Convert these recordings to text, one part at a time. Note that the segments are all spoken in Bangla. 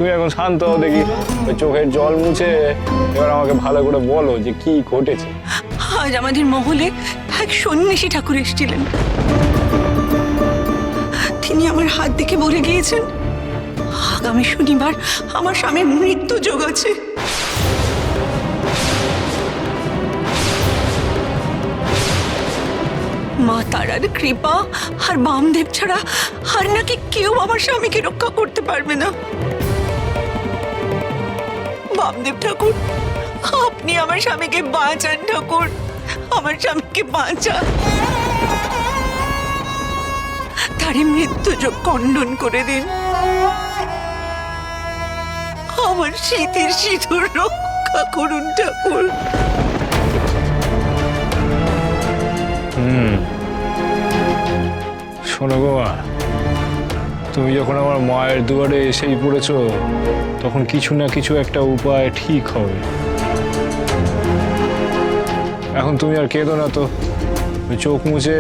তুমি এখন শান্ত হও দেখি, ওই চোখের জল মুছে এবার আমাকে ভালো করে বলো যে কি ঘটেছে। আজ আমাদের মহলে এক সন্ন্যাসী ঠাকুর এসেছিলেন। তিনি আমার হাত দেখে বলে গিয়েছেন আগামী শনিবার আমার স্বামীর মৃত্যু যোগ আছে। মা তারার কৃপা আর বামদেব ছাড়া আর নাকি কেউ আমার স্বামীকে রক্ষা করতে পারবে না। বামদেব ঠাকুর, আপনি আমার স্বামীকে বাঁচান ঠাকুর, আমার স্বামীকে বাঁচান। তার মৃত্যু যোগ খণ্ডন করে দিন। আমার শীতের সিঁদুর রক্ষা করুন ঠাকুর। শোনো গো মা, তুমি যখন আমার মায়ের দুয়ারে এসেই পড়েছো তখন কিছু না কিছু একটা উপায় ঠিক হবে। এখন তুমি আর কেঁদো না তো, চোখ মুছে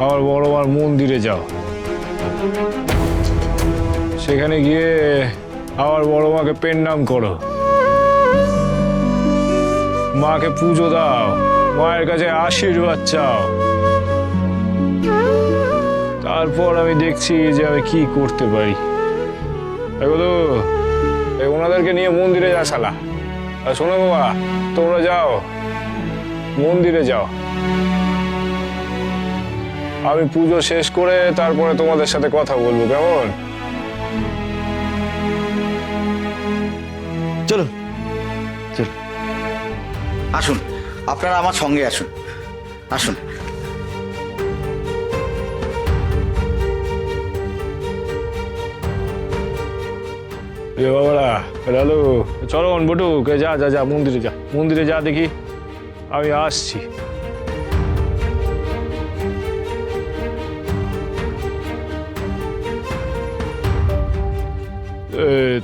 আমার বড় মার মন্দিরে যাও। সেখানে গিয়ে আমার বড় মাকে প্রণাম করো, মাকে পুজো দাও, মায়ের কাছে আশীর্বাদ চাও। তারপর আমি দেখছি যে আমি কি করতে পারি। তো ওনাদেরকে নিয়ে মন্দিরে যা শালা। আর শোনো বাবা, তোমরা যাও মন্দিরে যাও, আমি পুজো শেষ করে তারপরে তোমাদের সাথে কথা বলবো, কেমন? চলুন চলুন, আসুন, আপনারা আমার সঙ্গে আসুন, আসুন। বাবারা লালু, চলো বটু, যা যা যা মন্দিরে যা, মন্দিরে যা, দেখি আমি আসছি।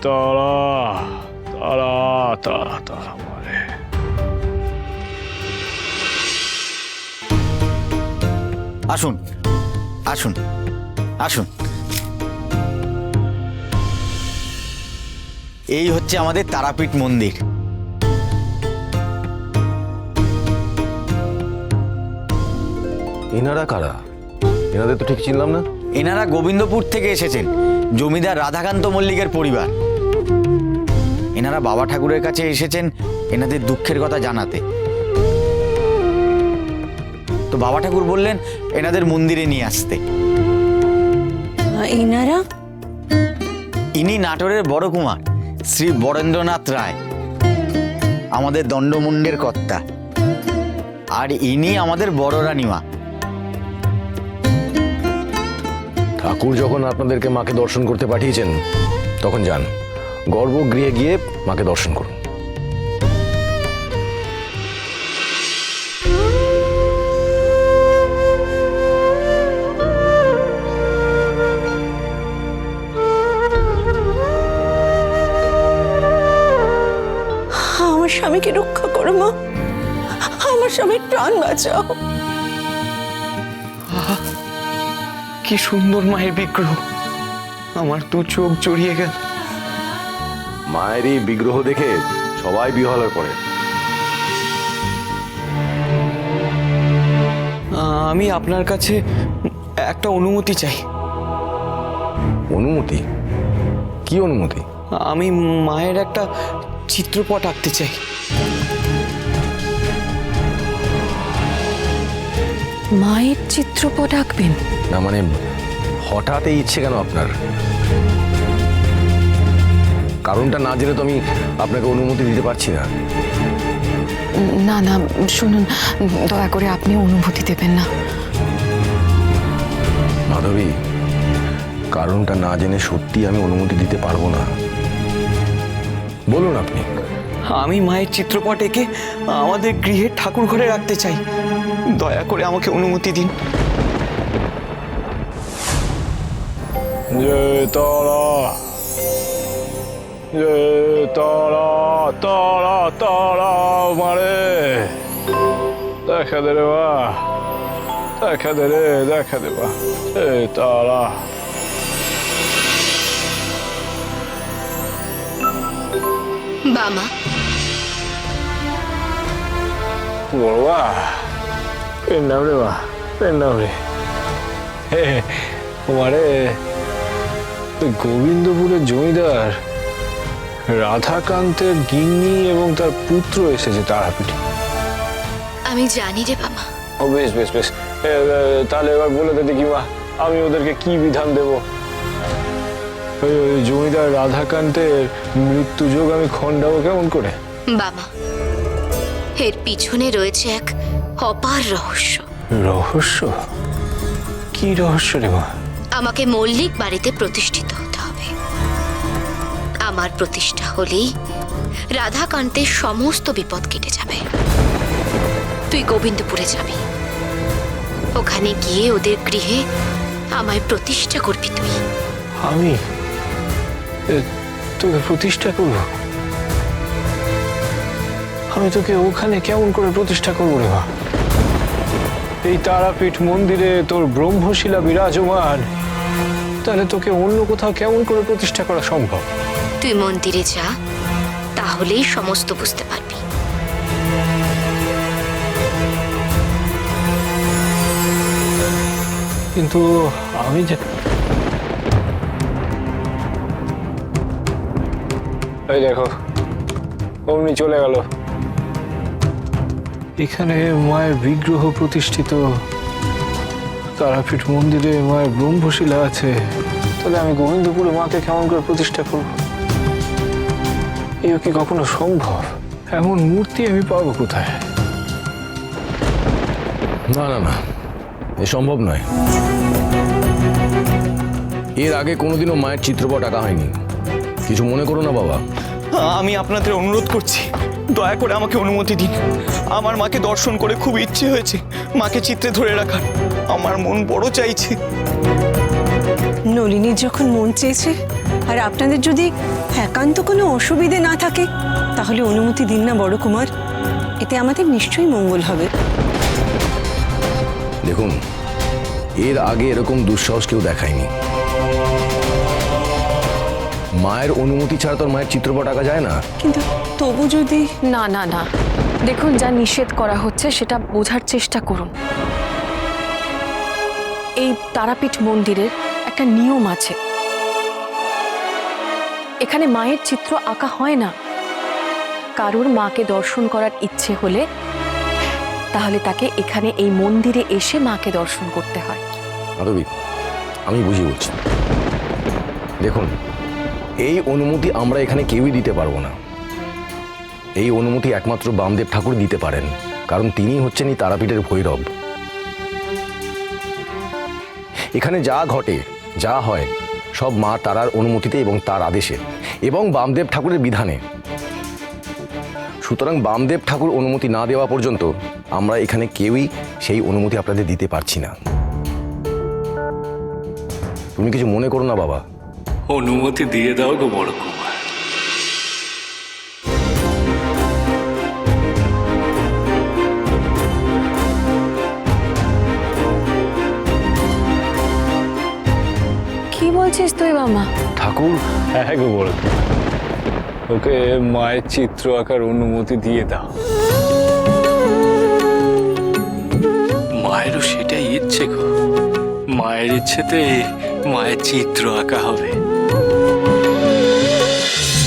তারা তারা তারা তারা মারে। আসুন আসুন আসুন, এই হচ্ছে আমাদের তারাপীঠ মন্দির। এনারা কারা? এনাদের তো ঠিক চিনলাম না। এনারা গোবিন্দপুর থেকে এসেছেন, জমিদার রাধাকান্ত মল্লিকের পরিবার। এনারা বাবা ঠাকুরের কাছে এসেছেন এনাদের দুঃখের কথা জানাতে। তো বাবা ঠাকুর বললেন এনাদের মন্দিরে নিয়ে আসতে। এনারা? ইনি নাটোরের বড় কুমার শ্রী বরেন্দ্রনাথ রায়, আমাদের দণ্ডমুণ্ডের কর্তা। আর ইনি আমাদের বড় রানীমা। ঠাকুর যখন আপনাদেরকে মাকে দর্শন করতে পাঠিয়েছেন তখন যান, গর্ভগৃহে গিয়ে মাকে দর্শন করুন। আমার স্বামীকে রক্ষা করো মা, আমার স্বামীর প্রাণ বাঁচাও। কি সুন্দর মায়ের বিগ্রহ, আমার দু চোখ জড়িয়ে গেল। মায়ের এই বিগ্রহ দেখে সবাই বিহ্বল হয়ে পড়ে। আমি আপনার কাছে একটা অনুমতি চাই। অনুমতি? কি অনুমতি? আমি মায়ের একটা চিত্রপট আঁকতে চাই। মায়ের চিত্রপট আঁকবেন? না মানে হঠাৎ এই ইচ্ছে কেন আপনার? কারণটা না জেনে তো আমি আপনাকে অনুমতি দিতে পারছি না। না না শুনুন, দয়া করে আপনি অনুমতি দেবেন না। মাধবী, কারণটা না জেনে সত্যি আমি অনুমতি দিতে পারবো না। বলুন আপনি। আমি মায়ের চিত্রপট এঁকে আমাদের গৃহের ঠাকুর ঘরে রাখতে চাই, দয়া করে আমাকে অনুমতি দিন। জয় তারা, জয় তারা তারা তারা মারে। দেখা দে রে বা, দেখা দে রে, দেখা দে বা। জয় তারা। বামা, বড়বা পেন নাও রে, মা পেন নাও রে। তোমারে ওই গোবিন্দপুরের জমিদার রাধাকান্তের গিন্নি এবং তার পুত্র এসেছে তারাপীঠে। আমি জানি রে বামা। ও বেশ বেশ বেশ, তাহলে এবার বলে দে দেখি মা, আমি ওদেরকে কি বিধান দেব? ওই জমিদার রাধাকান্তের মৃত্যুযোগ আমি খণ্ডাবো কেমন করে? বামা, এর পিছনে রয়েছে এক অপার রহস্য। রহস্য? কি রহস্য রে মা? আমাকে মল্লিক বাড়িতে প্রতিষ্ঠিত হতে হবে। আমার প্রতিষ্ঠা হলেই রাধাকান্তের সমস্ত বিপদ কেটে যাবে। তুই গোবিন্দপুরে যাবি, ওখানে গিয়ে ওদের গৃহে আমায় প্রতিষ্ঠা করবি তুই। আমি তোকে প্রতিষ্ঠা করব? আমি তোকে ওখানে কেমন করে প্রতিষ্ঠা করবো রে মা? এই তারাপীঠ মন্দিরে তোর ব্রহ্মশিলা বিরাজমান, তাহলে তোকে অন্য কোথাও কেমন করে প্রতিষ্ঠা করা সম্ভব? তুই মন্দিরে যা, তাহলেই সমস্ত বুঝতে পারবি। কিন্তু আমি যে এই দেখো অমনি চলে গেল। এখানে মায়ের বিগ্রহ প্রতিষ্ঠিত, তারাপীঠ মন্দিরে মায়ের ব্রহ্মশিলা আছে, তাহলে আমি গোবিন্দপুরে মাকে কেমন করে প্রতিষ্ঠা করব? এও কি কখনো সম্ভব? এমন মূর্তি আমি পাবো কোথায়? না না না, এ সম্ভব নয়। এর আগে কোনোদিনও মায়ের চিত্রপট আঁকা হয়নি। কিছু মনে করো না বাবা। আমি আপনাদের অনুরোধ করছি, দয়া করে আমাকে অনুমতি দিন। আমার মাকে দর্শন করে খুব ইচ্ছে হয়েছে মাকে চিত্রে ধরে রাখার। আমার মন বড় চাইছে। নলিনীর যখন মন চেয়েছে, আর আপনাদের যদি একান্ত কোনো অসুবিধে না থাকে, তাহলে অনুমতি দিন না বড় কুমার। এতে আমাদের নিশ্চয়ই মঙ্গল হবে। দেখুন, এর আগে এরকম দুঃসাহস কেউ দেখায়নি। মায়ের অনুমতি ছাড়া তোর মায়ের চিত্রপট আঁকা যায় না। কিন্তু তবু যদি না না না, দেখুন যা নিষেধ করা হচ্ছে সেটা বোঝার চেষ্টা করুন। এই তারাপীঠ মন্দিরের একটা নিয়ম আছে, এখানে মায়ের চিত্র আঁকা হয় না। কারোর মাকে দর্শন করার ইচ্ছে হলে তাহলে তাকে এখানে এই মন্দিরে এসে মাকে দর্শন করতে হয়। মাধবী, আমি বুঝি বলছি। দেখুন, এই অনুমতি আমরা এখানে কেউই দিতে পারবো না। এই অনুমতি একমাত্র বামদেব ঠাকুর দিতে পারেন, কারণ তিনি হচ্ছেন এই তারাপীঠের ভৈরব। এখানে যা ঘটে, যা হয়, সব মা তারার অনুমতিতে এবং তার আদেশে এবং বামদেব ঠাকুরের বিধানে। সুতরাং বামদেব ঠাকুর অনুমতি না দেওয়া পর্যন্ত আমরা এখানে কেউই সেই অনুমতি আপনাদের দিতে পারছি না। তুমি কিছু মনে করো না বাবা। অনুমতি দিয়ে দাও গো বড় কুমার। কি বলছিস তুই মামা? ঠাকুর, হ্যাঁ গো বড় কুমার, ওকে মায়ের চিত্র আঁকার অনুমতি দিয়ে দাও। মায়েরও সেটাই ইচ্ছে গো, মায়ের ইচ্ছেতে মায়ের চিত্র আঁকা হবে।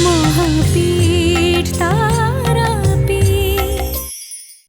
মহাপীঠ